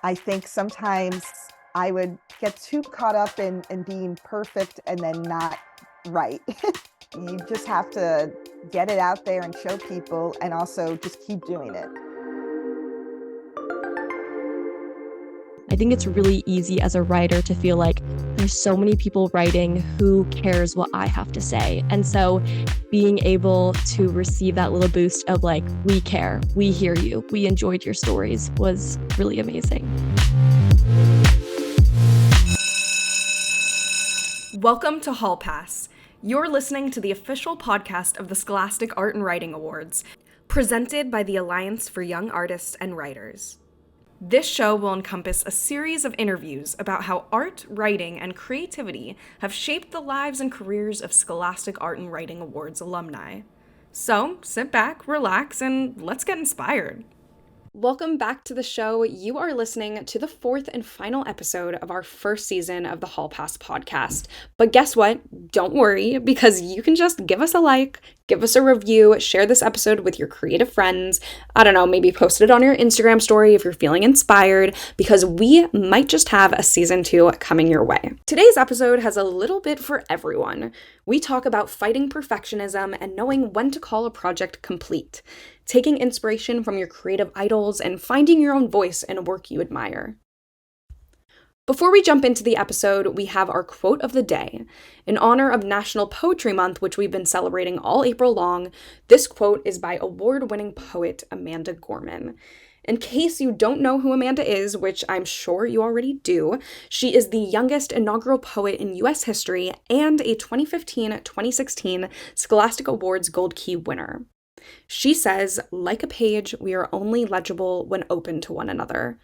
I think sometimes I would get too caught up in being perfect and then not right. You just have to get it out there and show people and also just keep doing it. I think it's really easy as a writer to feel like there's so many people writing, who cares what I have to say? And so being able to receive that little boost of like, we care, we hear you, we enjoyed your stories was really amazing. Welcome to Hall Pass. You're listening to the official podcast of the Scholastic Art and Writing Awards, presented by the Alliance for Young Artists and Writers. This show will encompass a series of interviews about how art, writing, and creativity have shaped the lives and careers of Scholastic Art and Writing Awards alumni. So, sit back, relax, and let's get inspired. Welcome back to the show. You are listening to the fourth and final episode of our first season of the Hall Pass podcast. But guess what? Don't worry, because you can just give us a like, give us a review, share this episode with your creative friends. I don't know, maybe post it on your Instagram story if you're feeling inspired, because we might just have a season 2 coming your way. Today's episode has a little bit for everyone. We talk about fighting perfectionism and knowing when to call a project complete, taking inspiration from your creative idols, and finding your own voice in a work you admire. Before we jump into the episode, we have our quote of the day. In honor of National Poetry Month, which we've been celebrating all April long, this quote is by award-winning poet Amanda Gorman. In case you don't know who Amanda is, which I'm sure you already do, she is the youngest inaugural poet in U.S. history and a 2015-2016 Scholastic Awards Gold Key winner. She says, like a page, we are only legible when open to one another.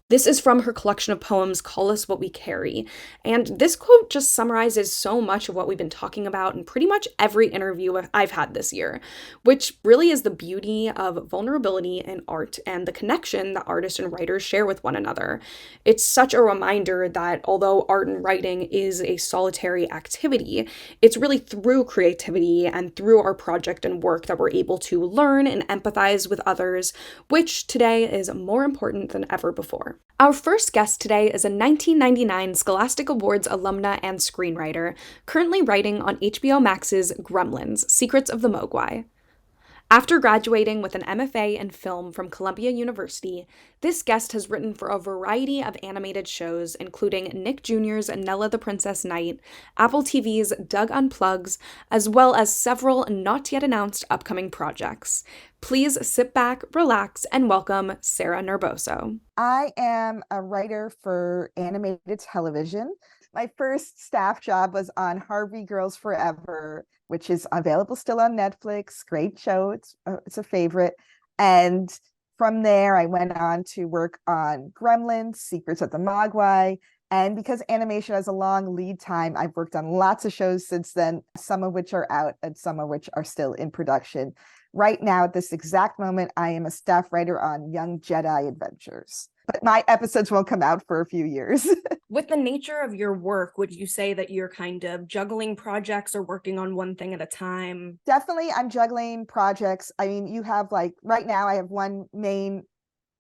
This is from her collection of poems, Call Us What We Carry. And this quote just summarizes so much of what we've been talking about in pretty much every interview I've had this year, which really is the beauty of vulnerability in art and the connection that artists and writers share with one another. It's such a reminder that although art and writing is a solitary activity, it's really through creativity and through our project and work that we're able to learn and empathize with others, which today is more important than ever before. Our first guest today is a 1999 Scholastic Awards alumna and screenwriter, currently writing on HBO Max's Gremlins, Secrets of the Mogwai. After graduating with an M.F.A. in film from Columbia University, this guest has written for a variety of animated shows, including Nick Jr.'s Nella the Princess Knight, Apple TV's Doug Unplugs, as well as several not yet announced upcoming projects. Please sit back, relax, and welcome Sarah Nerboso. I am a writer for animated television. My first staff job was on Harvey Girls Forever, which is available still on Netflix. Great show. It's a favorite. And from there, I went on to work on Gremlins, Secrets of the Mogwai. And because animation has a long lead time, I've worked on lots of shows since then, some of which are out and some of which are still in production. Right now, at this exact moment, I am a staff writer on Young Jedi Adventures. But my episodes won't come out for a few years. With the nature of your work, would you say that you're kind of juggling projects or working on one thing at a time? Definitely, I'm juggling projects. I mean, you have right now, I have one main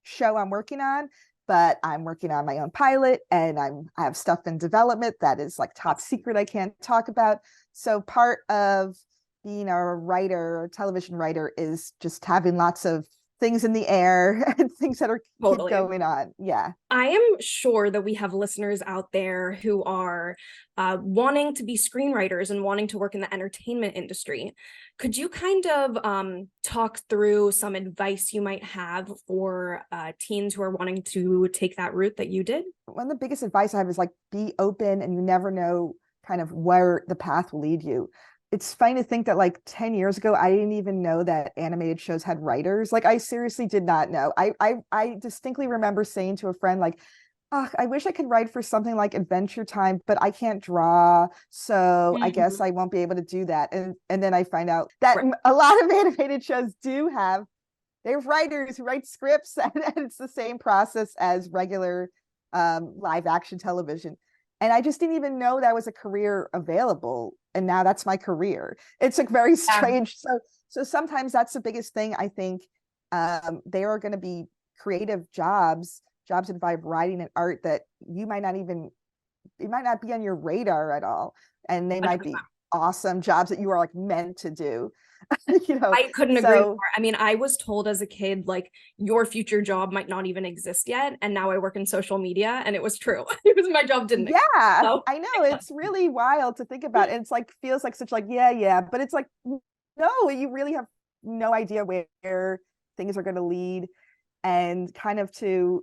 show I'm working on, but I'm working on my own pilot and I have stuff in development that is like top secret I can't talk about. So part of being a writer, a television writer, is just having lots of things in the air and things that are Totally. keep going on. Yeah. I am sure that we have listeners out there who are wanting to be screenwriters and wanting to work in the entertainment industry. Could you kind of talk through some advice you might have for teens who are wanting to take that route that you did? One of the biggest advice I have is be open, and you never know kind of where the path will lead you. It's funny to think that 10 years ago, I didn't even know that animated shows had writers. I seriously did not know. I distinctly remember saying to a friend, oh, I wish I could write for something like Adventure Time, but I can't draw. So I guess I won't be able to do that. And then I find out that a lot of animated shows they have writers who write scripts, and it's the same process as regular live action television. And I just didn't even know that was a career available. And now that's my career. It's very strange. So sometimes that's the biggest thing. I think there are going to be creative jobs jobs that involve writing and art that it might not be on your radar at all. And they might be awesome jobs that you are like meant to do. I couldn't agree more. I mean, I was told as a kid, like, your future job might not even exist yet. And now I work in social media, and it was true. It was my job didn't exist. So. I know. It's really wild to think about. And it's like, feels like such like, yeah. But it's like, no, you really have no idea where things are going to lead, and kind of to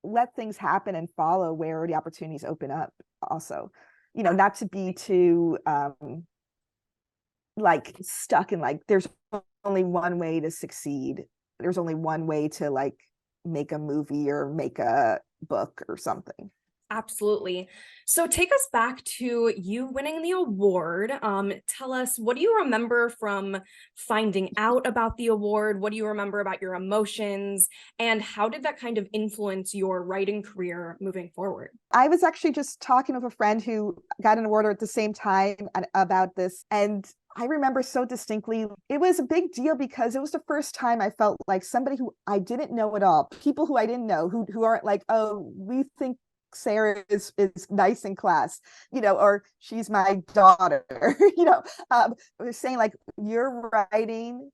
let things happen and follow where the opportunities open up also, not to be too like stuck in like there's only one way to succeed, there's only one way to like make a movie or make a book or something. Absolutely. So take us back to you winning the award. Tell us, what do you remember from finding out about the award? What do you remember about your emotions? And how did that kind of influence your writing career moving forward? I was actually just talking with a friend who got an award at the same time about this. And I remember so distinctly, it was a big deal because it was the first time I felt like somebody who I didn't know at all, people who I didn't know, who aren't like, oh, we think Sarah is nice in class, or she's my daughter, we're saying like, your writing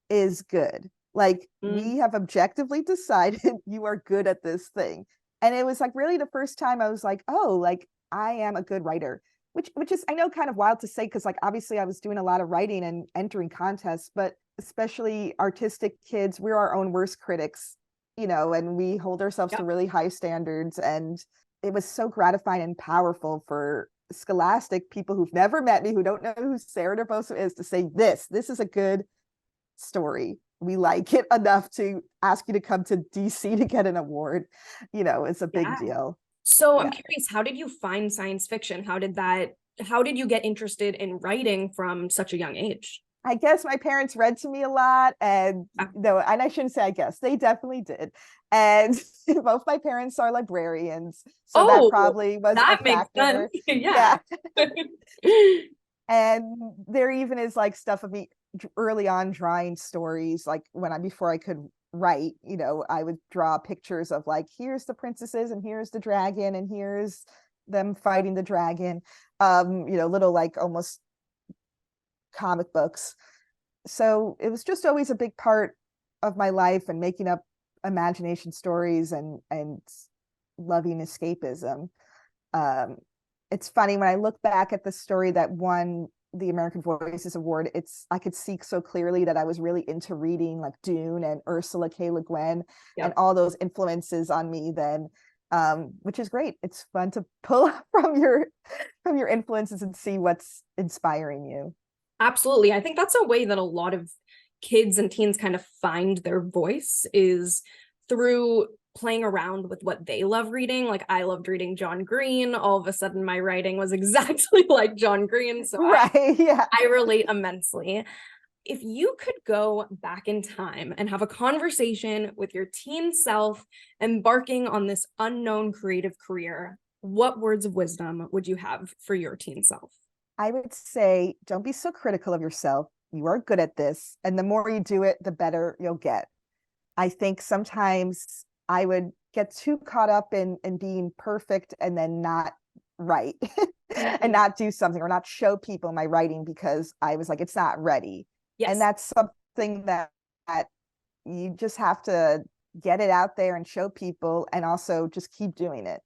is good. Like, we have objectively decided you are good at this thing. And it was like really the first time I was like, oh, like I am a good writer, which is, I know, kind of wild to say, because like obviously I was doing a lot of writing and entering contests, but especially artistic kids, we're our own worst critics, and we hold ourselves to really high standards. And it was so gratifying and powerful for Scholastic people who've never met me, who don't know who Sarah Nerboso is, to say this is a good story. We like it enough to ask you to come to DC to get an award. It's a big deal. So I'm curious, how did you find science fiction? How did you get interested in writing from such a young age? I guess my parents read to me a lot, and no, and I shouldn't say I guess, they definitely did. And both my parents are librarians, so that probably was a factor. Yeah. And there even is like stuff of me early on drawing stories, like before I could write, I would draw pictures of like, here's the princesses and here's the dragon and here's them fighting the dragon, little like almost comic books. So it was just always a big part of my life, and making up imagination stories and loving escapism. It's funny when I look back at the story that won the American Voices Award, I could see so clearly that I was really into reading like Dune and Ursula K. Le Guin and all those influences on me then, which is great. It's fun to pull from your influences and see what's inspiring you. Absolutely. I think that's a way that a lot of kids and teens kind of find their voice, is through playing around with what they love reading. Like, I loved reading John Green. All of a sudden my writing was exactly like John Green. So I relate immensely. If you could go back in time and have a conversation with your teen self embarking on this unknown creative career, what words of wisdom would you have for your teen self? I would say, don't be so critical of yourself. You are good at this. And the more you do it, the better you'll get. I think sometimes I would get too caught up in being perfect and then not write and not do something or not show people my writing because I was like, it's not ready. Yes. And that's something that you just have to get it out there and show people, and also just keep doing it.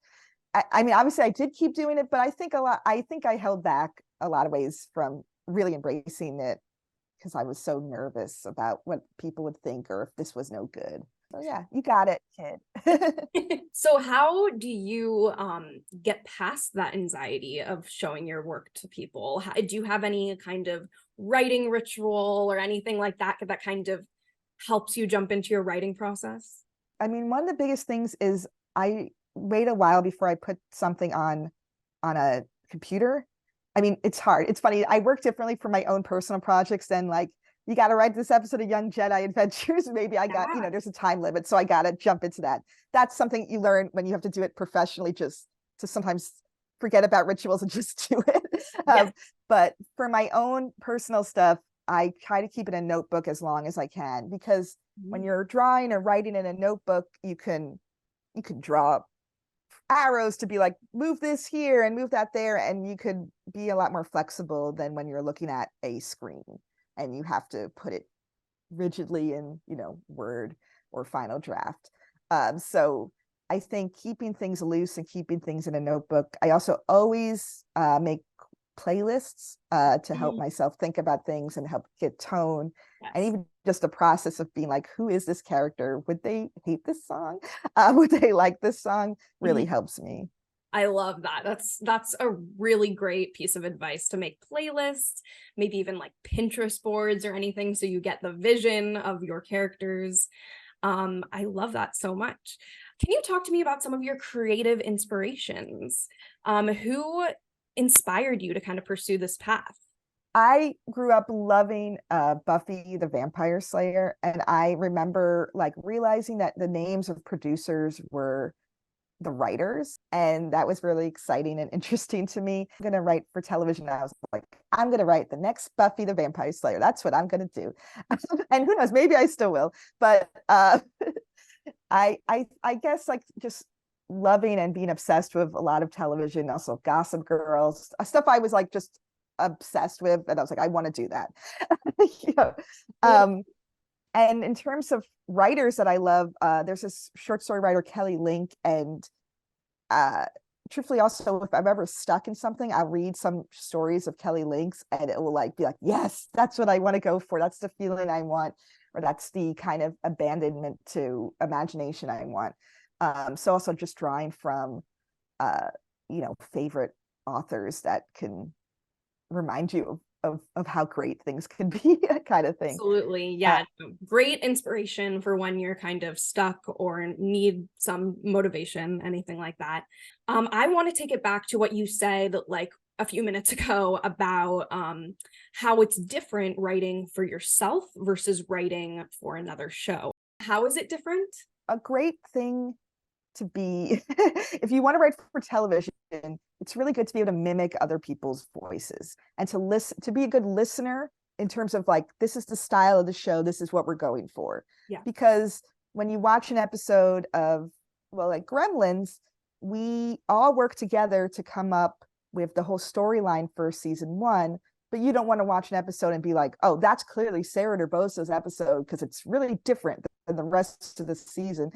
I mean, obviously I did keep doing it, but I think I held back a lot of ways from really embracing it because I was so nervous about what people would think or if this was no good. So yeah, you got it, kid. So how do you get past that anxiety of showing your work to people? Do you have any kind of writing ritual or anything like that that kind of helps you jump into your writing process? I mean, one of the biggest things is I wait a while before I put something on a computer. I mean, it's hard. It's funny. I work differently for my own personal projects than like, you got to write this episode of Young Jedi Adventures. Maybe I got, there's a time limit. So I got to jump into that. That's something you learn when you have to do it professionally, just to sometimes forget about rituals and just do it. But for my own personal stuff, I try to keep it in a notebook as long as I can, because when you're drawing or writing in a notebook, you can you could draw arrows to be like, move this here and move that there, and you could be a lot more flexible than when you're looking at a screen and you have to put it rigidly in, Word or Final Draft. So I think keeping things loose and keeping things in a notebook. I also always make playlists to help myself think about things and help get tone. Yes. And even just the process of being like, who is this character? Would they hate this song? Would they like this song? Really helps me. I love that. That's a really great piece of advice, to make playlists, maybe even like Pinterest boards or anything, so you get the vision of your characters. I love that so much. Can you talk to me about some of your creative inspirations? Who inspired you to kind of pursue this path? I grew up loving Buffy the Vampire Slayer, and I remember like realizing that the names of producers were the writers, and that was really exciting and interesting to me. I'm going to write for television. I was like, I'm going to write the next Buffy the Vampire Slayer. That's what I'm going to do. And who knows, maybe I still will. But I guess like just loving and being obsessed with a lot of television, also Gossip Girls, stuff I was like just obsessed with, and I was like, I want to do that. And in terms of writers that I love, there's this short story writer, Kelly Link, and truthfully also, if I'm ever stuck in something, I'll read some stories of Kelly Link's and it will like be like, yes, that's what I want to go for. That's the feeling I want, or that's the kind of abandonment to imagination I want. So also just drawing from favorite authors that can remind you of how great things can be, kind of thing. Absolutely. Yeah. Great inspiration for when you're kind of stuck or need some motivation, anything like that. I want to take it back to what you said like a few minutes ago about how it's different writing for yourself versus writing for another show. How is it different? A great thing to be, if you want to write for television, it's really good to be able to mimic other people's voices and to listen, to be a good listener in terms of like, this is the style of the show, this is what we're going for. Yeah. Because when you watch an episode of, like Gremlins, we all work together to come up with the whole storyline for season 1, but you don't want to watch an episode and be like, oh, that's clearly Sarah Nerboso's episode because it's really different than the rest of the season.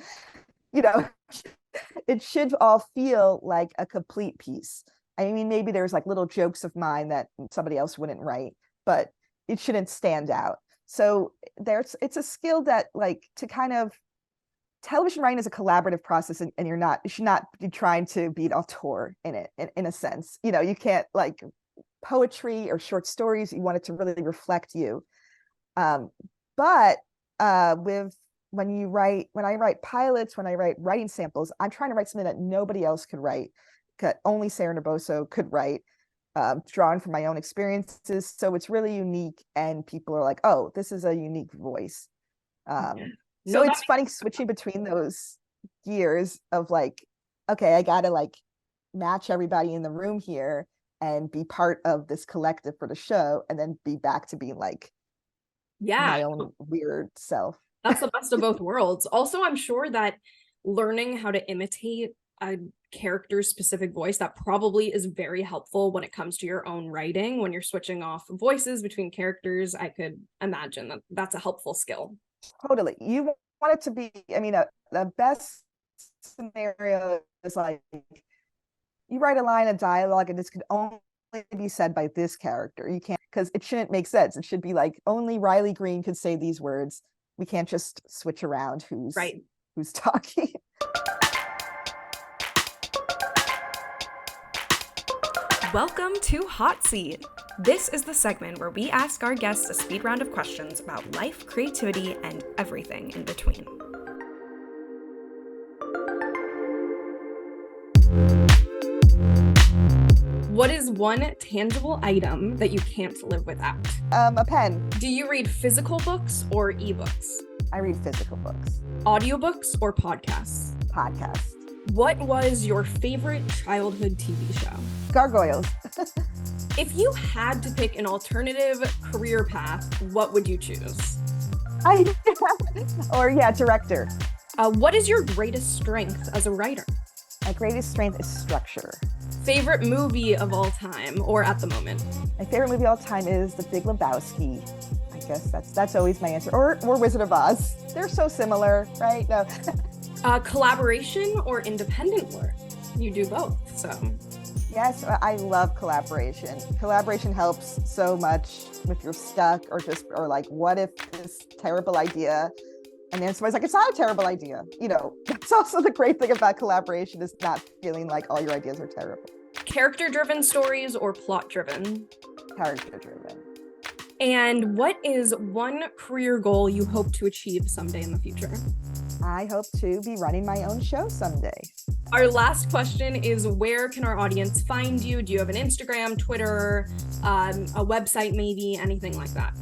It should all feel like a complete piece. I mean, maybe there's like little jokes of mine that somebody else wouldn't write, but it shouldn't stand out. So it's a skill that like to kind of, television writing is a collaborative process, and you should not be trying to be an auteur in it, in a sense. You can't like poetry or short stories, you want it to really reflect you. But when I write pilots, when I write writing samples, I'm trying to write something that nobody else could write, only Sarah Nerboso could write, drawing from my own experiences. So it's really unique, and people are like, oh, this is a unique voice. So it's funny switching between those gears of like, okay, I gotta like match everybody in the room here and be part of this collective for the show, and then be back to being like my own weird self. That's the best of both worlds. Also, I'm sure that learning how to imitate a character's specific voice, that probably is very helpful when it comes to your own writing. When you're switching off voices between characters, I could imagine that that's a helpful skill. Totally. You want it to be, I mean, the best scenario is like, you write a line of dialogue and this could only be said by this character. You can't, because it shouldn't make sense. It should be like, only Riley Green could say these words. We can't just switch around who's talking. Welcome to Hot Seat. This is the segment where we ask our guests a speed round of questions about life, creativity, and everything in between. What is one tangible item that you can't live without? A pen. Do you read physical books or ebooks? I read physical books. Audiobooks or podcasts? Podcasts. What was your favorite childhood TV show? Gargoyles. If you had to pick an alternative career path, what would you choose? Director. What is your greatest strength as a writer? My greatest strength is structure. Favorite movie of all time, or at the moment? My favorite movie of all time is The Big Lebowski. I guess that's always my answer. Or Wizard of Oz. They're so similar, right? No. Collaboration or independent work? You do both, so. Yes, I love collaboration. Collaboration helps so much if you're stuck or like, what if this terrible idea? And then somebody's like, it's not a terrible idea. That's also the great thing about collaboration, is not feeling like all your ideas are terrible. Character-driven stories or plot-driven? Character-driven. And what is one career goal you hope to achieve someday in the future? I hope to be running my own show someday. Our last question is, where can our audience find you? Do you have an Instagram, Twitter, a website maybe, anything like that?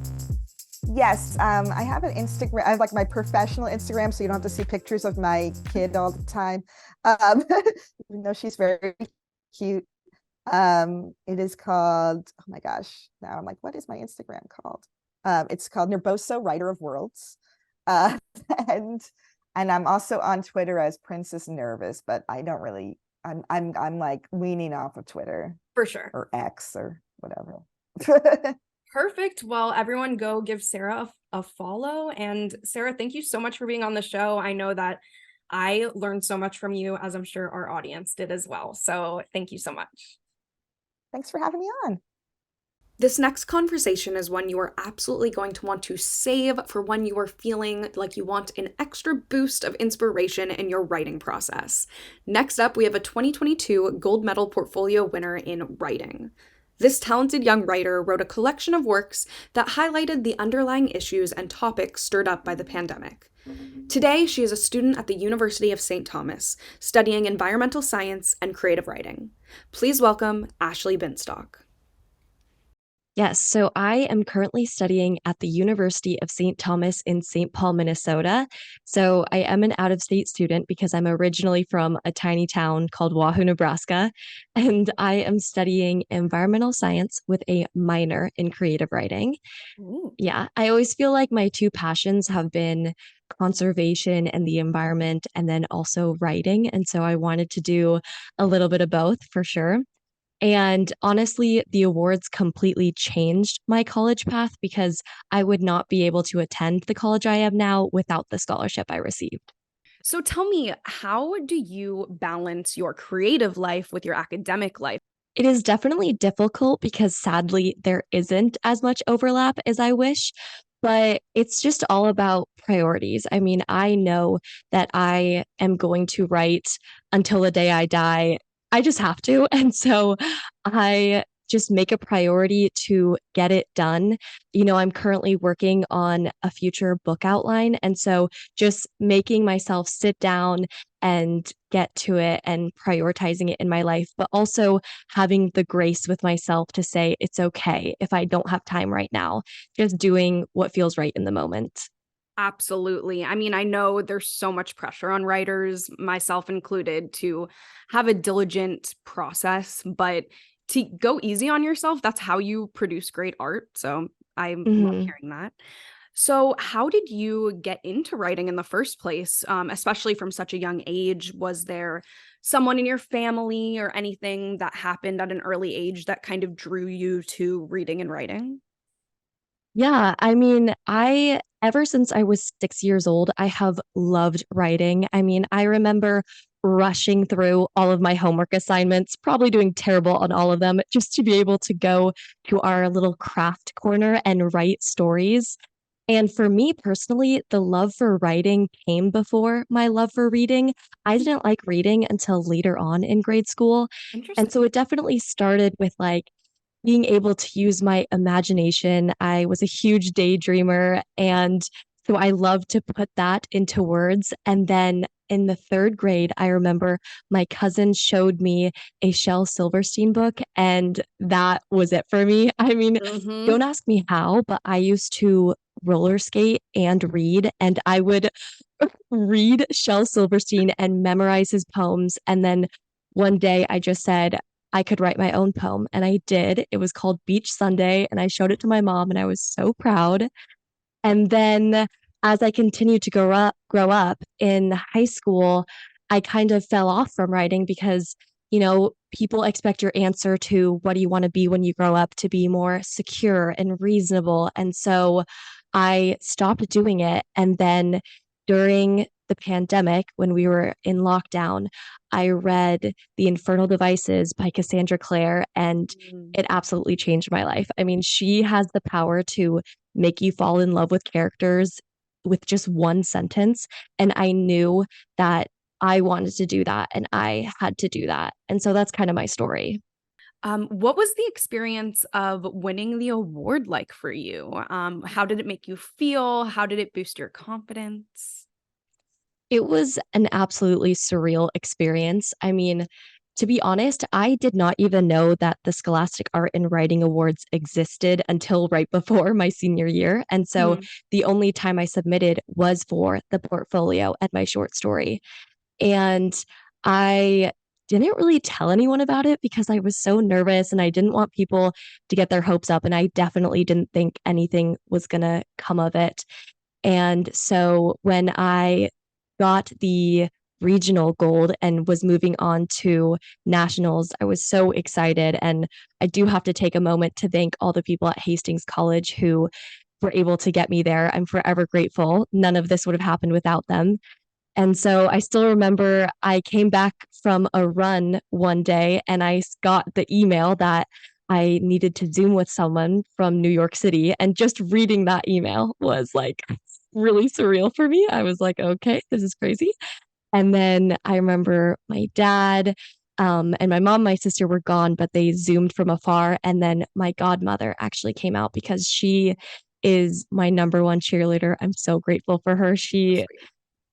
Yes, I have an Instagram. I have like my professional Instagram, so you don't have to see pictures of my kid all the time. Even though she's very cute. It is called, oh my gosh, now I'm like, what is my Instagram called? It's called Nerboso, Writer of Worlds. And I'm also on Twitter as Princess Nervous, but I don't really, I'm like weaning off of Twitter. For sure. Or X or whatever. Perfect. Well, everyone go give Sarah a follow. And Sarah, thank you so much for being on the show. I know that I learned so much from you, as I'm sure our audience did as well. So thank you so much. Thanks for having me on. This next conversation is one you are absolutely going to want to save for when you are feeling like you want an extra boost of inspiration in your writing process. Next up, we have a 2022 Gold Medal Portfolio winner in writing. This talented young writer wrote a collection of works that highlighted the underlying issues and topics stirred up by the pandemic. Today, she is a student at the University of St. Thomas, studying environmental science and creative writing. Please welcome Ashley Binstock. Yes, so I am currently studying at the University of St. Thomas in St. Paul, Minnesota. So I am an out-of-state student because I'm originally from a tiny town called Wahoo, Nebraska, and I am studying environmental science with a minor in creative writing. Ooh. Yeah, I always feel like my two passions have been conservation and the environment, and then also writing. And so I wanted to do a little bit of both for sure. And honestly, the awards completely changed my college path because I would not be able to attend the college I am now without the scholarship I received. So tell me, how do you balance your creative life with your academic life? It is definitely difficult because sadly, there isn't as much overlap as I wish, but it's just all about priorities. I mean, I know that I am going to write until the day I die. I just have to. And so I just make a priority to get it done. I'm currently working on a future book outline. And so just making myself sit down and get to it and prioritizing it in my life, but also having the grace with myself to say it's okay if I don't have time right now, just doing what feels right in the moment. Absolutely. I mean, I know there's so much pressure on writers, myself included, to have a diligent process, but to go easy on yourself, that's how you produce great art. So I love hearing that. So how did you get into writing in the first place, especially from such a young age? Was there someone in your family or anything that happened at an early age that kind of drew you to reading and writing? Yeah, I mean, ever since I was 6 years old, I have loved writing. I mean, I remember rushing through all of my homework assignments, probably doing terrible on all of them, just to be able to go to our little craft corner and write stories. And for me personally, the love for writing came before my love for reading. I didn't like reading until later on in grade school. Interesting. And so it definitely started with like being able to use my imagination. I was a huge daydreamer, and so I love to put that into words. And then in the third grade, I remember my cousin showed me a Shel Silverstein book, and that was it for me. I mean, don't ask me how, but I used to roller skate and read, and I would read Shel Silverstein and memorize his poems. And then one day I just said, I could write my own poem. And I did. It was called Beach Sunday. And I showed it to my mom and I was so proud. And then as I continued to grow up in high school, I kind of fell off from writing because, people expect your answer to what do you want to be when you grow up to be more secure and reasonable. And so I stopped doing it. And then during the pandemic, when we were in lockdown, I read The Infernal Devices by Cassandra Clare, and it absolutely changed my life. I mean, she has the power to make you fall in love with characters with just one sentence. And I knew that I wanted to do that and I had to do that. And so that's kind of my story. What was the experience of winning the award like for you? How did it make you feel? How did it boost your confidence? It was an absolutely surreal experience. I mean, to be honest, I did not even know that the Scholastic Art and Writing Awards existed until right before my senior year. And so Mhm. the only time I submitted was for the portfolio and my short story. And I didn't really tell anyone about it because I was so nervous and I didn't want people to get their hopes up. And I definitely didn't think anything was going to come of it. And so when I got the regional gold and was moving on to nationals, I was so excited. And I do have to take a moment to thank all the people at Hastings College who were able to get me there. I'm forever grateful. None of this would have happened without them. And so I still remember I came back from a run one day and I got the email that I needed to Zoom with someone from New York City. And just reading that email was like really surreal for me. I was like, okay, this is crazy. And then I remember my dad and my mom, my sister were gone, but they Zoomed from afar. And then my godmother actually came out because she is my number one cheerleader. I'm so grateful for her. She Sweet.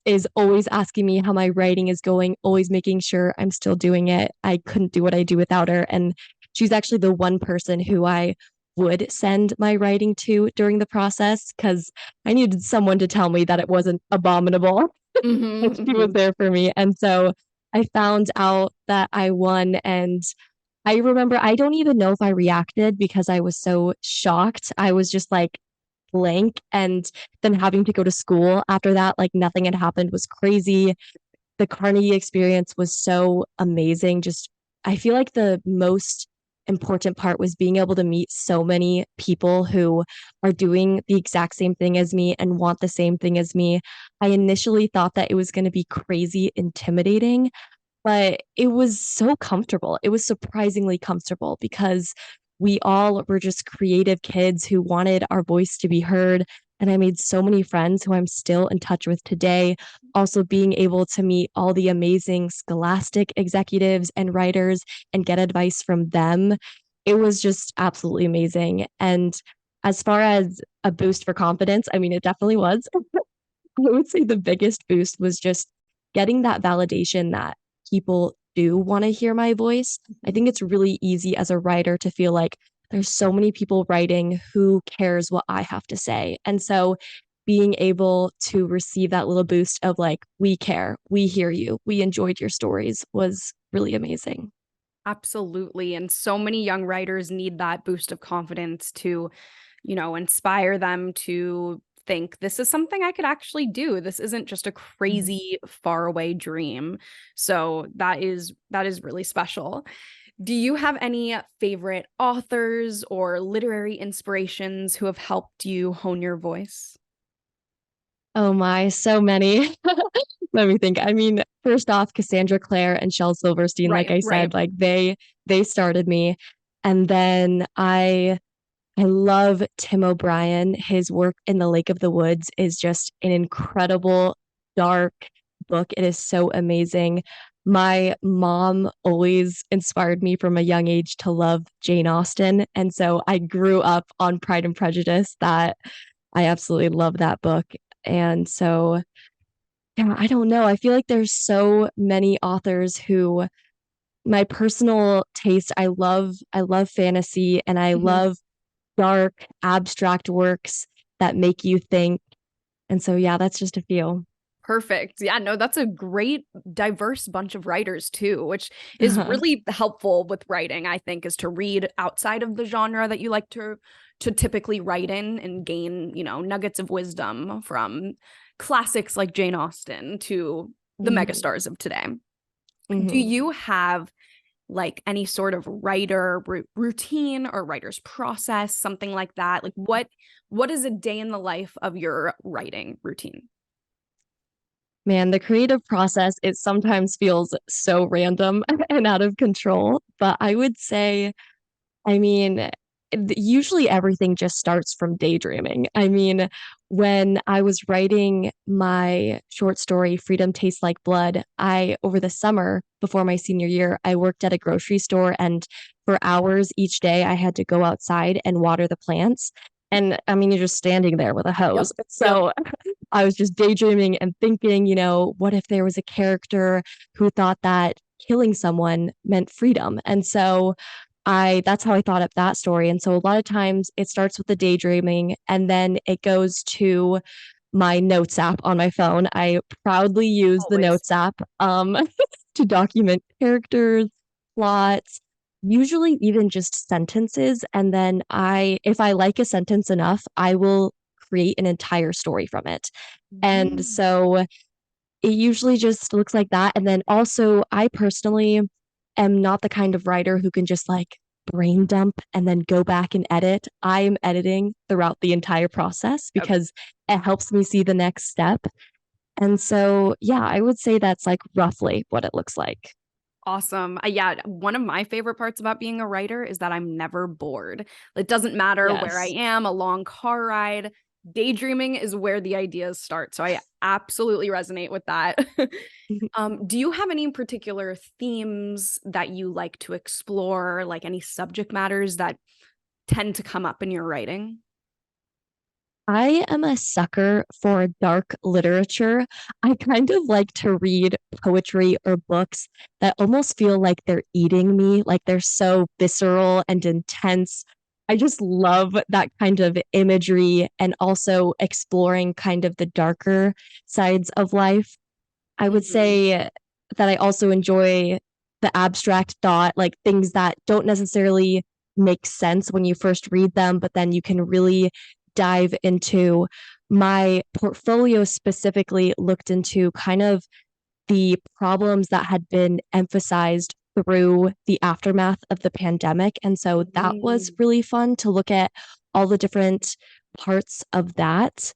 is always asking me how my writing is going, always making sure I'm still doing it. I couldn't do what I do without her. And she's actually the one person who I would send my writing to during the process because I needed someone to tell me that it wasn't abominable. And she was there for me. And so I found out that I won. And I remember I don't even know if I reacted because I was so shocked. I was just like, blank. And then having to go to school after that, like nothing had happened, was crazy. The Carnegie experience was so amazing. Just, I feel like the most important part was being able to meet so many people who are doing the exact same thing as me and want the same thing as me. I initially thought that it was going to be crazy intimidating, but it was so comfortable. It was surprisingly comfortable because we all were just creative kids who wanted our voice to be heard. And I made so many friends who I'm still in touch with today. Also, being able to meet all the amazing Scholastic executives and writers and get advice from them. It was just absolutely amazing. And as far as a boost for confidence, I mean, it definitely was. I would say the biggest boost was just getting that validation that people do want to hear my voice. I think it's really easy as a writer to feel like there's so many people writing, who cares what I have to say? And so being able to receive that little boost of like, we care, we hear you, we enjoyed your stories was really amazing. Absolutely. And so many young writers need that boost of confidence to, inspire them to think this is something I could actually do. This isn't just a crazy faraway dream. So that is really special. Do you have any favorite authors or literary inspirations who have helped you hone your voice? Oh my, so many. Let me think. I mean, first off, Cassandra Clare and Shel Silverstein, like Right, I right. said, like they started me. And then I love Tim O'Brien. His work in The Lake of the Woods is just an incredible, dark book. It is so amazing. My mom always inspired me from a young age to love Jane Austen. And so I grew up on Pride and Prejudice. That I absolutely love that book. And so, yeah, I don't know. I feel like there's so many authors who my personal taste, I love fantasy and I Mhm. love dark, abstract works that make you think. And so, yeah, that's just a few. Perfect. Yeah, no, that's a great diverse bunch of writers too, which is really helpful with writing, I think, is to read outside of the genre that you like to typically write in and gain, nuggets of wisdom from classics like Jane Austen to the megastars of today. Do you have like any sort of writer routine or writer's process, something like that? Like what is a day in the life of your writing routine? Man, the creative process, it sometimes feels so random and out of control. But I would say, I mean, usually everything just starts from daydreaming. I mean, when I was writing my short story, Freedom Tastes Like Blood, over the summer before my senior year, I worked at a grocery store, and for hours each day, I had to go outside and water the plants. And I mean, you're just standing there with a hose. Yep. So I was just daydreaming and thinking, what if there was a character who thought that killing someone meant freedom? And so that's how I thought up that story. And so a lot of times it starts with the daydreaming and then it goes to my notes app on my phone. I proudly use the notes app to document characters, plots, usually even just sentences. And then if I like a sentence enough, I will create an entire story from it. And so it usually just looks like that. And then also, I personally am not the kind of writer who can just like brain dump and then go back and edit. I am editing throughout the entire process because it helps me see the next step. And so, yeah, I would say that's like roughly what it looks like. Awesome. Yeah, one of my favorite parts about being a writer is that I'm never bored. It doesn't matter where I am, a long car ride. Daydreaming is where the ideas start. So I absolutely resonate with that. Do you have any particular themes that you like to explore, like any subject matters that tend to come up in your writing? I am a sucker for dark literature. I kind of like to read poetry or books that almost feel like they're eating me, like they're so visceral and intense. I just love that kind of imagery and also exploring kind of the darker sides of life. I would say that I also enjoy the abstract thought, like things that don't necessarily make sense when you first read them, but then you can really dive into. My portfolio specifically looked into kind of the problems that had been emphasized through the aftermath of the pandemic. And so that was really fun to look at all the different parts of that.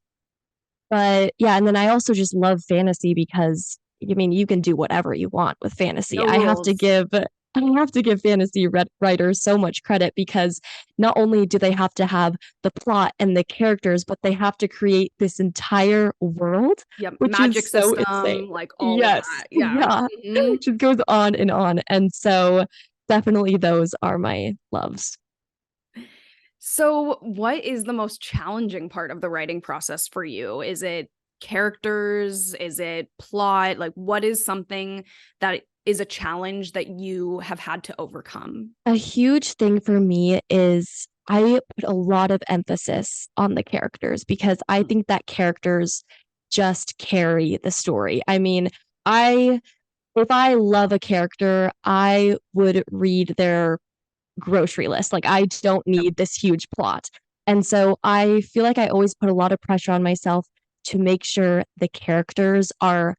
But yeah, and then I also just love fantasy because I mean, you can do whatever you want with fantasy. No I have to rules. give fantasy writers so much credit because not only do they have to have the plot and the characters, but they have to create this entire world, Yep, which magic is so system, insane. like all of that. Yeah. It just goes on and on. And so definitely those are my loves. So, what is the most challenging part of the writing process for you? Is it characters? Is it plot? Like, what is something that is a challenge that you have had to overcome? A huge thing for me is I put a lot of emphasis on the characters because I think that characters just carry the story. I mean, if I love a character, I would read their grocery list. Like I don't need this huge plot. And so I feel like I always put a lot of pressure on myself to make sure the characters are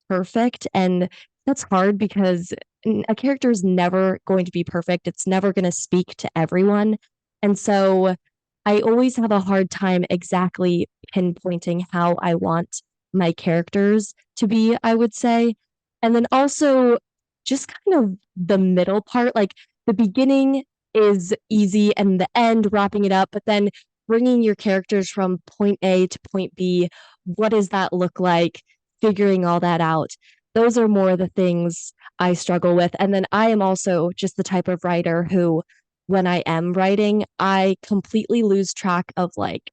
perfect. And that's hard because a character is never going to be perfect. It's never going to speak to everyone. And so I always have a hard time exactly pinpointing how I want my characters to be, I would say. And then also just kind of the middle part, like the beginning is easy and the end, wrapping it up, but then bringing your characters from point A to point B, what does that look like? Figuring all that out. Those are more the things I struggle with. And then I am also just the type of writer who, when I am writing, I completely lose track of like,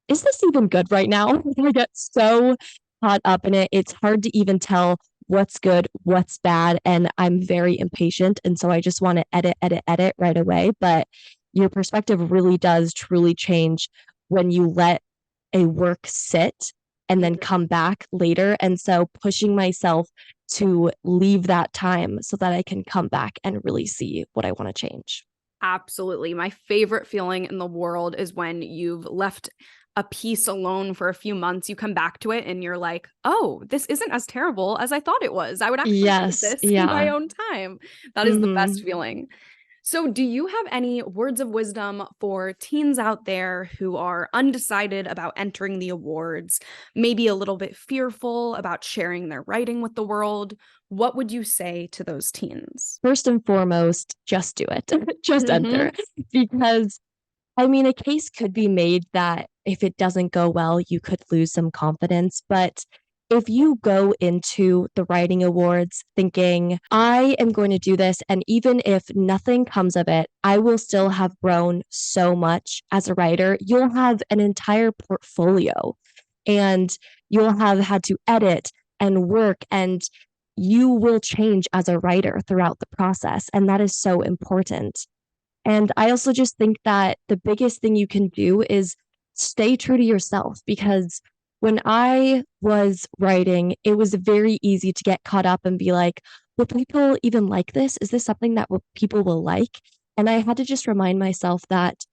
is this even good right now? I get so caught up in it. It's hard to even tell what's good, what's bad. And I'm very impatient. And so I just want to edit right away. But your perspective really does truly change when you let a work sit and then come back later. And so pushing myself to leave that time so that I can come back and really see what I want to change. Absolutely. My favorite feeling in the world is when you've left a piece alone for a few months, you come back to it and you're like, oh, this isn't as terrible as I thought it was. I would actually do this in my own time. That is the best feeling. So do you have any words of wisdom for teens out there who are undecided about entering the awards, maybe a little bit fearful about sharing their writing with the world? What would you say to those teens? First and foremost, just do it. Just enter. Because, I mean, a case could be made that if it doesn't go well, you could lose some confidence. But if you go into the writing awards thinking, I am going to do this, and even if nothing comes of it, I will still have grown so much as a writer. You'll have an entire portfolio and you'll have had to edit and work, and you will change as a writer throughout the process. And that is so important. And I also just think that the biggest thing you can do is stay true to yourself, because when I was writing, it was very easy to get caught up and be like, will people even like this? Is this something that people will like? And I had to just remind myself that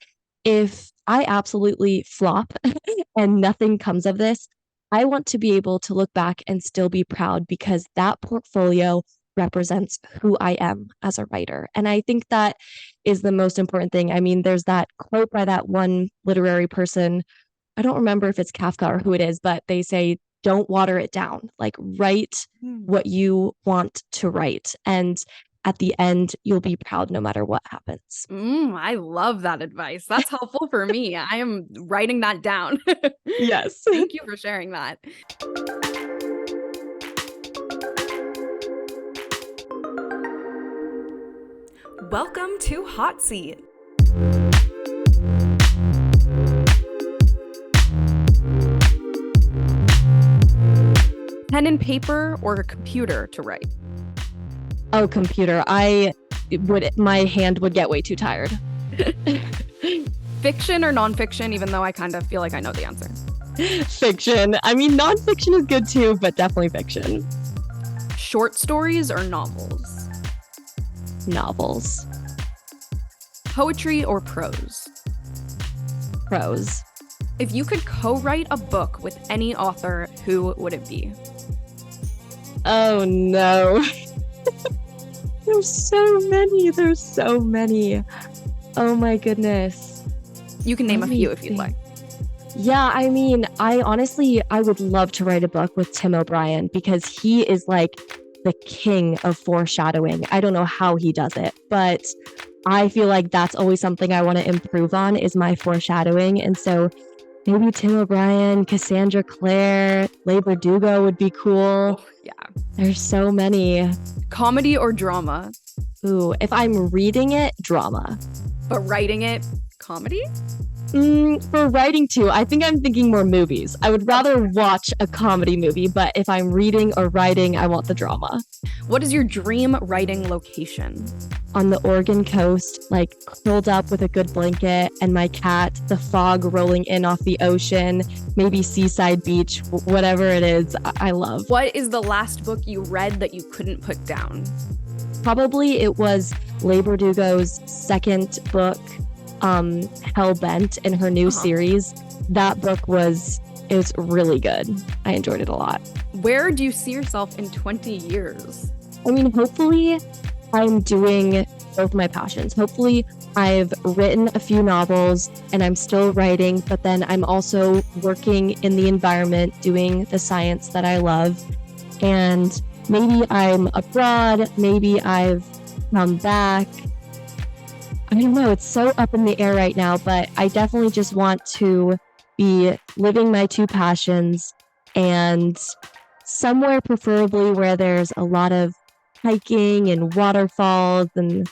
if I absolutely flop and nothing comes of this, I want to be able to look back and still be proud, because that portfolio represents who I am as a writer. And I think that is the most important thing. I mean, there's that quote by that one literary person. I don't remember if it's Kafka or who it is, but they say, don't water it down. Like, write what you want to write. And at the end, you'll be proud no matter what happens. I love that advice. That's helpful for me. I am writing that down. Yes. Thank you for sharing that. Welcome to Hot Seat. Pen and paper or a computer to write? Oh, computer. My hand would get way too tired. Fiction or nonfiction, even though I kind of feel like I know the answer? Fiction. I mean, nonfiction is good too, but definitely fiction. Short stories or novels? Novels. Poetry or prose? Prose. If you could co-write a book with any author, who would it be? Oh no. There's so many. Oh my goodness. You can name a few if you'd like. Yeah, I mean, I would love to write a book with Tim O'Brien, because he is like the king of foreshadowing. I don't know how he does it, but I feel like that's always something I want to improve on, is my foreshadowing. And so maybe Tim O'Brien, Cassandra Clare, Leigh Bardugo would be cool. Oh, yeah. There's so many. Comedy or drama? Ooh, if I'm reading it, drama. But writing it, comedy? For writing too, I think I'm thinking more movies. I would rather watch a comedy movie, but if I'm reading or writing, I want the drama. What is your dream writing location? On the Oregon coast, like curled up with a good blanket and my cat, the fog rolling in off the ocean, maybe seaside beach, whatever it is, I love. What is the last book you read that you couldn't put down? Probably it was Leigh Bardugo's second book, Hellbent, in her new series. That book was really good. I enjoyed it a lot. Where do you see yourself in 20 years? I mean, hopefully I'm doing both my passions. Hopefully I've written a few novels and I'm still writing, but then I'm also working in the environment, doing the science that I love. And maybe I'm abroad, maybe I've come back. I don't know, it's so up in the air right now, but I definitely just want to be living my two passions, and somewhere preferably where there's a lot of hiking and waterfalls, and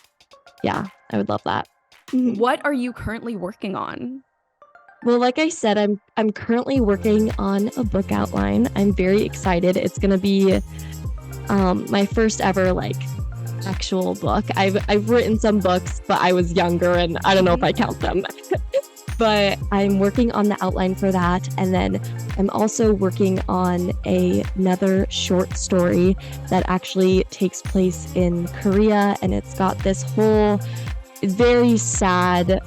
yeah, I would love that. What are you currently working on? Well, like I said, I'm currently working on a book outline. I'm very excited. It's going to be my first ever actual book. I've written some books, but I was younger and I don't know if I count them. but I'm working on the outline for that. And then I'm also working on another short story that actually takes place in Korea. And it's got this whole very sad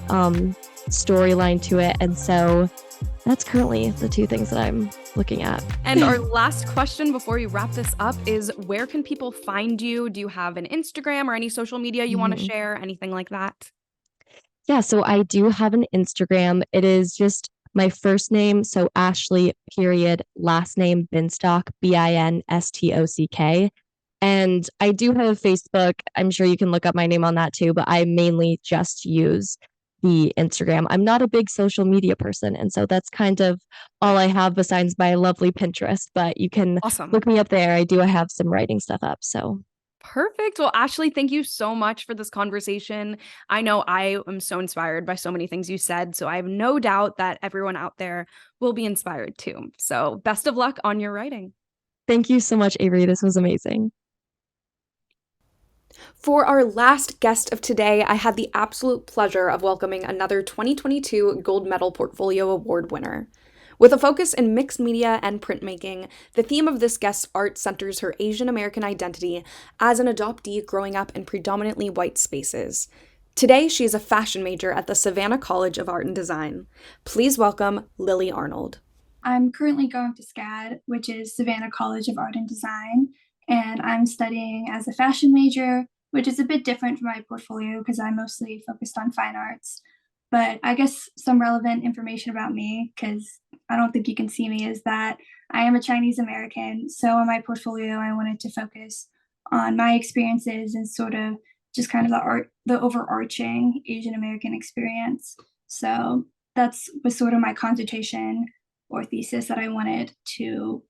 storyline to it. And so that's currently the two things that I'm looking at. And our last question before we wrap this up is, where can people find you? Do you have an Instagram or any social media you want to share? Anything like that? Yeah, so I do have an Instagram. It is just my first name, so Ashley, period, last name, Binstock, Binstock. And I do have a Facebook. I'm sure you can look up my name on that too, but I mainly just use the Instagram. I'm not a big social media person, and so that's kind of all I have besides my lovely Pinterest, but you can look me up there. I do have some writing stuff up, so. Perfect. Well, Ashley, thank you so much for this conversation. I know I am so inspired by so many things you said, so I have no doubt that everyone out there will be inspired too. So best of luck on your writing. Thank you so much, Avery. This was amazing. For our last guest of today, I had the absolute pleasure of welcoming another 2022 Gold Medal Portfolio Award winner. With a focus in mixed media and printmaking, the theme of this guest's art centers her Asian American identity as an adoptee growing up in predominantly white spaces. Today, she is a fashion major at the Savannah College of Art and Design. Please welcome Lily Arnold. I'm currently going to SCAD, which is Savannah College of Art and Design, and I'm studying as a fashion major, which is a bit different from my portfolio because I'm mostly focused on fine arts. But I guess some relevant information about me, because I don't think you can see me, is that I am a Chinese American. So in my portfolio, I wanted to focus on my experiences and sort of just kind of the overarching Asian American experience. So was sort of my concentration or thesis that I wanted to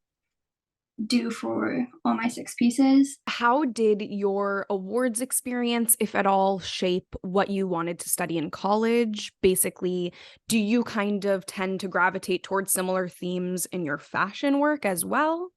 do for all my 6 pieces. How did your awards experience, if at all, shape what you wanted to study in college? Basically, do you kind of tend to gravitate towards similar themes in your fashion work as well?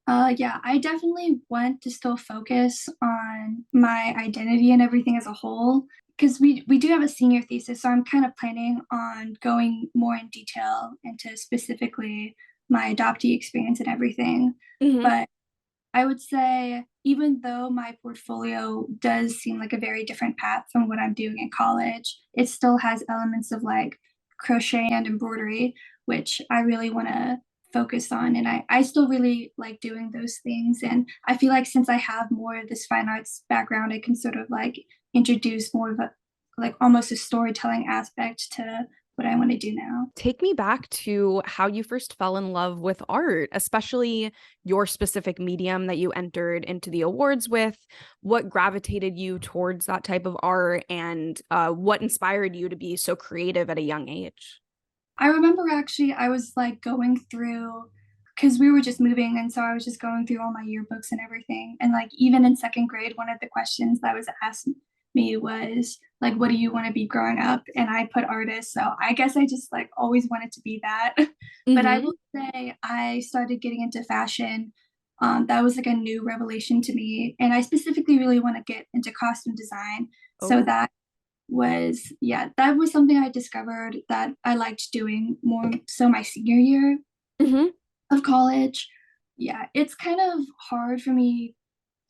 Yeah, I definitely want to still focus on my identity and everything as a whole, because we do have a senior thesis, so I'm kind of planning on going more in detail into specifically my adoptee experience and everything. But I would say, even though my portfolio does seem like a very different path from what I'm doing in college, it still has elements of like crochet and embroidery, which I really want to focus on. And I still really like doing those things. And I feel like since I have more of this fine arts background, I can sort of like introduce more of a like almost a storytelling aspect to what I want to do now. Take me back to how you first fell in love with art, especially your specific medium that you entered into the awards with. What gravitated you towards that type of art, and what inspired you to be so creative at a young age? I remember actually I was like going through, because we were just moving, and so I was just going through all my yearbooks and everything. And like even in 2nd grade, one of the questions that was asked me was like, what do you want to be growing up? And I put artist, so I guess I just like always wanted to be that. But I will say I started getting into fashion. That was like a new revelation to me, and I specifically really want to get into costume design. So that was something I discovered that I liked doing more so my senior year of college. Yeah, it's kind of hard for me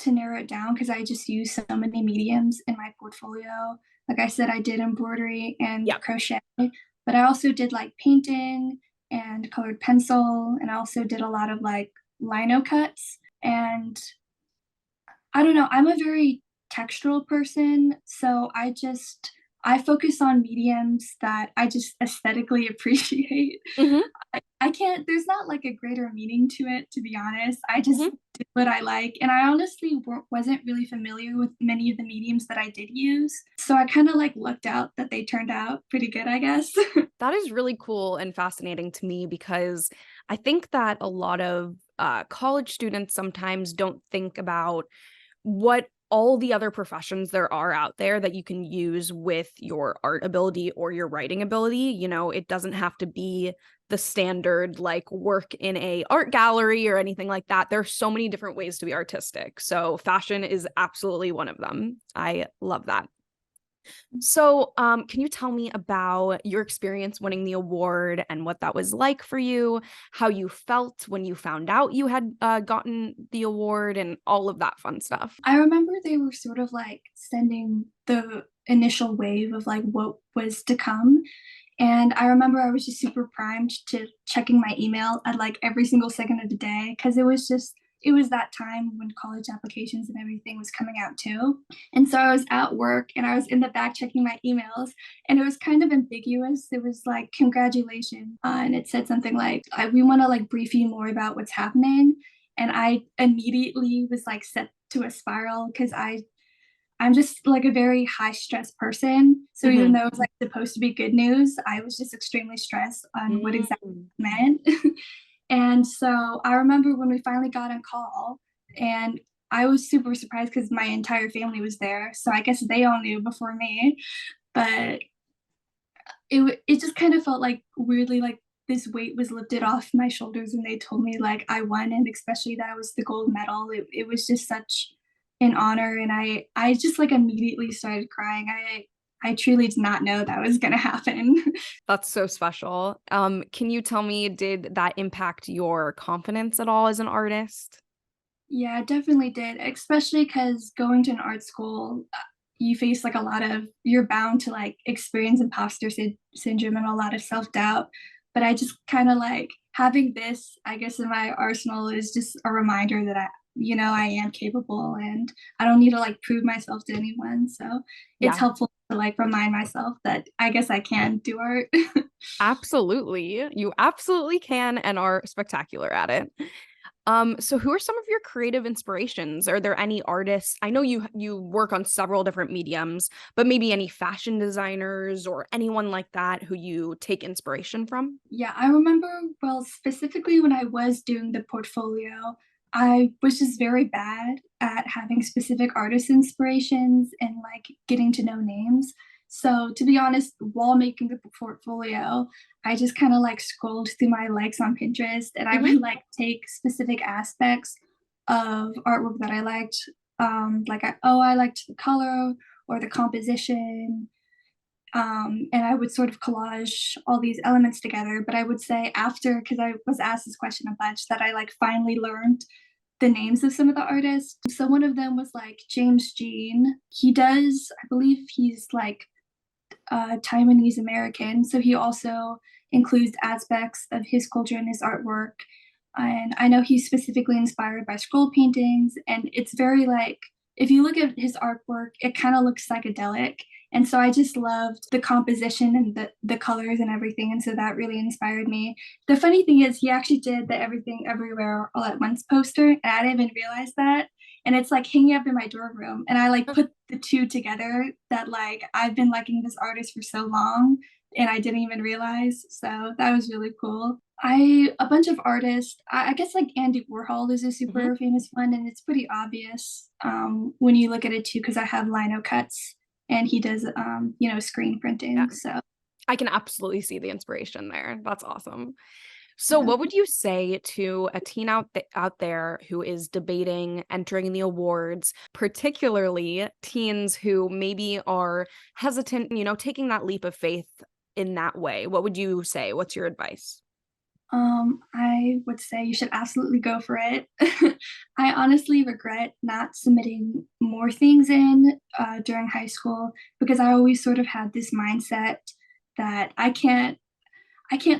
to narrow it down because I just use so many mediums in my portfolio. Like I said, I did embroidery and crochet, but I also did like painting and colored pencil, and I also did a lot of like lino cuts. And I don't know, I'm a very textural person, so I focus on mediums that I just aesthetically appreciate. I can't, there's not like a greater meaning to it, to be honest. I just did what I like. And I honestly wasn't really familiar with many of the mediums that I did use. So I kind of like lucked out that they turned out pretty good, I guess. That is really cool and fascinating to me, because I think that a lot of college students sometimes don't think about what all the other professions there are out there that you can use with your art ability or your writing ability. You know, it doesn't have to be the standard like work in a art gallery or anything like that. There are so many different ways to be artistic. So fashion is absolutely one of them. I love that. So, can you tell me about your experience winning the award and what that was like for you, how you felt when you found out you had gotten the award and all of that fun stuff? I remember they were sort of like sending the initial wave of like what was to come. And I remember I was just super primed to checking my email at like every single second of the day because it was that time when college applications and everything was coming out too. And so I was at work and I was in the back checking my emails and it was kind of ambiguous. It was like, congratulations. And it said something like, we want to like brief you more about what's happening. And I immediately was like set to a spiral because I'm just like a very high stress person. So even though it was like supposed to be good news, I was just extremely stressed on what exactly it meant. And so I remember when we finally got on call and I was super surprised because my entire family was there. So I guess they all knew before me, but it just kind of felt like weirdly like this weight was lifted off my shoulders when they told me like I won, and especially that I was the gold medal. It was just such an honor, and I just like immediately started crying. I truly did not know that was going to happen. That's so special. Can you tell me, did that impact your confidence at all as an artist? Yeah, it definitely did, especially because going to an art school, you face like a lot of, you're bound to like experience imposter syndrome and a lot of self-doubt. But I just kind of like having this, I guess, in my arsenal is just a reminder that I am capable and I don't need to like prove myself to anyone. So it's Yeah, helpful to like remind myself that I guess I can do art. absolutely. You absolutely can and are spectacular at it. So who are some of your creative inspirations? Are there any artists? I know you work on several different mediums, but maybe any fashion designers or anyone like that who you take inspiration from? Yeah, I remember, well, specifically when I was doing the portfolio, I was just very bad at having specific artist inspirations and like getting to know names. So, to be honest, while making the portfolio, I just kind of like scrolled through my likes on Pinterest and I would like take specific aspects of artwork that I liked. I liked the color or the composition, and I would sort of collage all these elements together. But I would say after, because I was asked this question a bunch, that I like finally learned the names of some of the artists. So one of them was like James Jean. He does, I believe he's like Taiwanese American. So he also includes aspects of his culture in his artwork. And I know he's specifically inspired by scroll paintings. And it's very like, if you look at his artwork, it kind of looks psychedelic. And so I just loved the composition and the colors and everything. And so that really inspired me. The funny thing is, he actually did the Everything Everywhere All at Once poster. And I didn't even realize that. And it's like hanging up in my dorm room. And I like put the two together that like I've been liking this artist for so long and I didn't even realize. So that was really cool. A bunch of artists, I guess like Andy Warhol is a super famous one, and it's pretty obvious when you look at it too, because I have lino cuts and he does, screen printing. Yeah. So I can absolutely see the inspiration there. That's awesome. So what would you say to a teen out there who is debating entering the awards, particularly teens who maybe are hesitant, taking that leap of faith in that way? What would you say? What's your advice? I would say you should absolutely go for it. I honestly regret not submitting more things in during high school because I always sort of had this mindset that I can't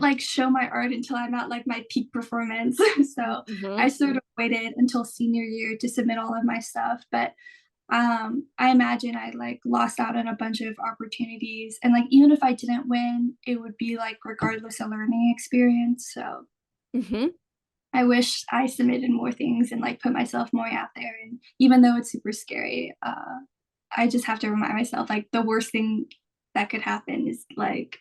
like show my art until I'm at like my peak performance. So I sort of waited until senior year to submit all of my stuff. But I imagine I like lost out on a bunch of opportunities. And like even if I didn't win, it would be like regardless a learning experience. So Mm-hmm. I wish I submitted more things and like put myself more out there. And even though it's super scary, I just have to remind myself like the worst thing that could happen is like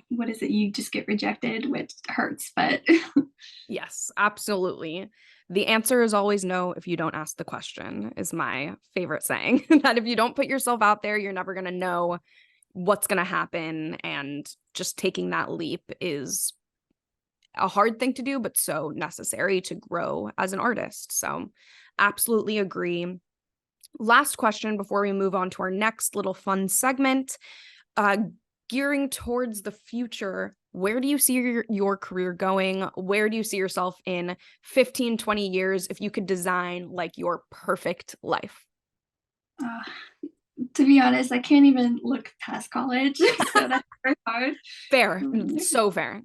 what is it, you just get rejected, which hurts, but Yes, absolutely. The answer is always no if you don't ask the question, is my favorite saying. That if you don't put yourself out there, you're never going to know what's going to happen. And just taking that leap is a hard thing to do, but so necessary to grow as an artist. So absolutely agree. Last question before we move on to our next little fun segment. Gearing towards the future, where do you see your career going? Where do you see yourself in 15, 20 years if you could design like your perfect life? To be honest, I can't even look past college, so that's very hard. Fair. So fair.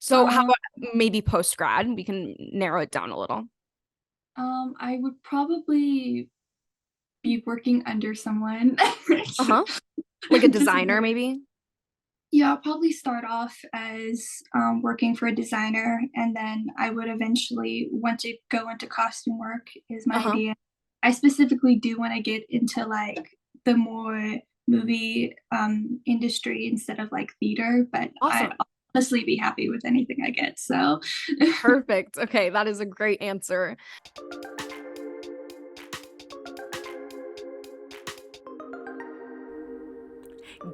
So how about maybe post-grad? We can narrow it down a little. I would probably be working under someone. Like a designer, maybe? Yeah, I'll probably start off as working for a designer, and then I would eventually want to go into costume work is my idea. I specifically do want to get into like the more movie industry instead of like theater, but Awesome. I'd honestly be happy with anything I get. So Perfect. Okay, that is a great answer.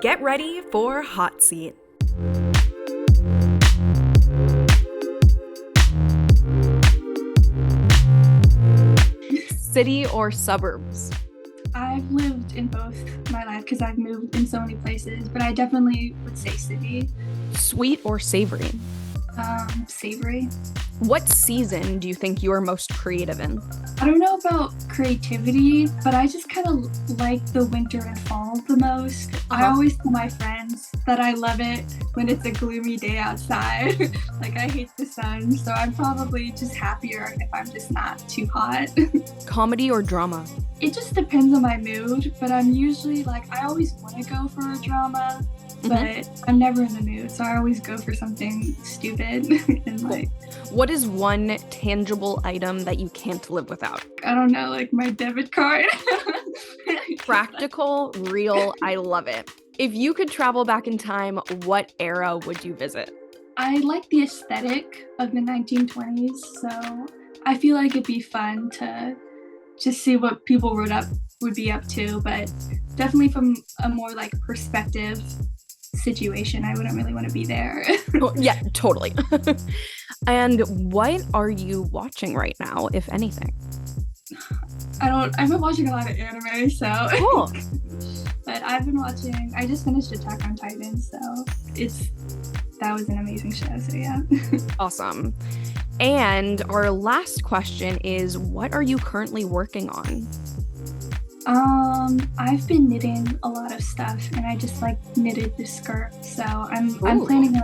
Get ready for Hot Seat. City or suburbs? I've lived in both my life because I've moved in so many places, but I definitely would say city. Sweet or savory? Savory. What season do you think you are most creative in? I don't know about creativity, but I just kind of like the winter and fall the most. I always tell my friends that I love it when it's a gloomy day outside. Like I hate the sun, so I'm probably just happier if I'm just not too hot. Comedy or drama? It just depends on my mood, but I'm usually like, I always want to go for a drama, but I'm never in the mood, so I always go for something stupid. And like, what is one tangible item that you can't live without? I don't know, like my debit card. Practical, real, I love it. If you could travel back in time, what era would you visit? I like the aesthetic of the 1920s, so I feel like it'd be fun to just see what people would be up to, but definitely from a more like perspective situation, I wouldn't really want to be there. Yeah, totally. And what are you watching right now, if anything? I've been watching a lot of anime, so cool. But I just finished Attack on Titan, so that was an amazing show, so yeah. Awesome. And our last question is, what are you currently working on? I've been knitting a lot of stuff, and I just like knitted this skirt, so I'm planning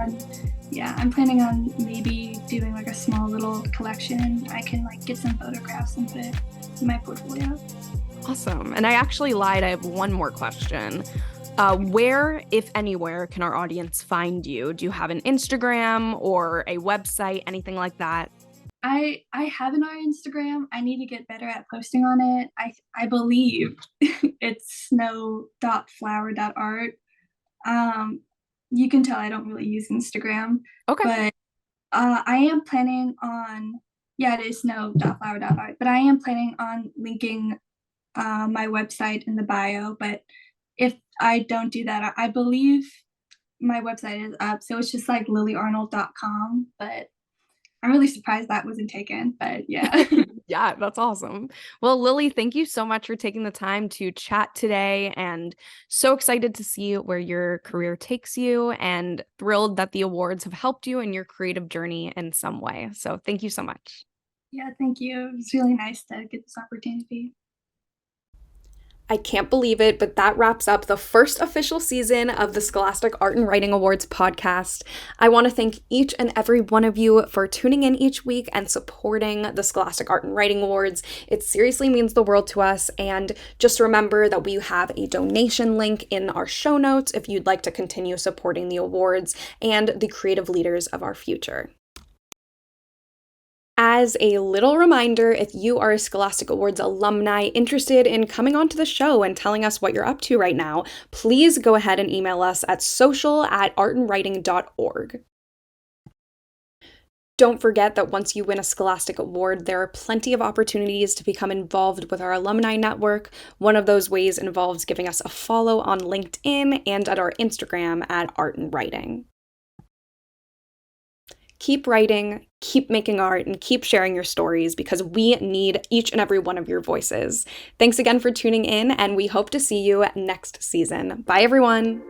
on maybe doing like a small little collection. I can like get some photographs and put it in my portfolio. Awesome. And I actually lied. I have one more question. Where, if anywhere, can our audience find you? Do you have an Instagram or a website, anything like that? I have an Instagram. I need to get better at posting on it. I believe it's snow.flower.art. You can tell I don't really use Instagram. Okay. But I am planning on, it is snow.flower.art, but I am planning on linking my website in the bio. But if I don't do that, I believe my website is up. So it's just like lilyarnold.com, but I'm really surprised that wasn't taken, but yeah. Yeah, that's awesome. Well, Lily, thank you so much for taking the time to chat today, and so excited to see where your career takes you, and thrilled that the awards have helped you in your creative journey in some way. So thank you so much. Yeah, thank you. It's really nice to get this opportunity. I can't believe it, but that wraps up the first official season of the Scholastic Art and Writing Awards podcast. I want to thank each and every one of you for tuning in each week and supporting the Scholastic Art and Writing Awards. It seriously means the world to us, and just remember that we have a donation link in our show notes if you'd like to continue supporting the awards and the creative leaders of our future. As a little reminder, if you are a Scholastic Awards alumni interested in coming onto the show and telling us what you're up to right now, please go ahead and email us at social@artandwriting.org. Don't forget that once you win a Scholastic Award, there are plenty of opportunities to become involved with our alumni network. One of those ways involves giving us a follow on LinkedIn and at our Instagram at Art and Writing. keep writing, keep making art, and keep sharing your stories because we need each and every one of your voices. Thanks again for tuning in, and we hope to see you next season. Bye, everyone.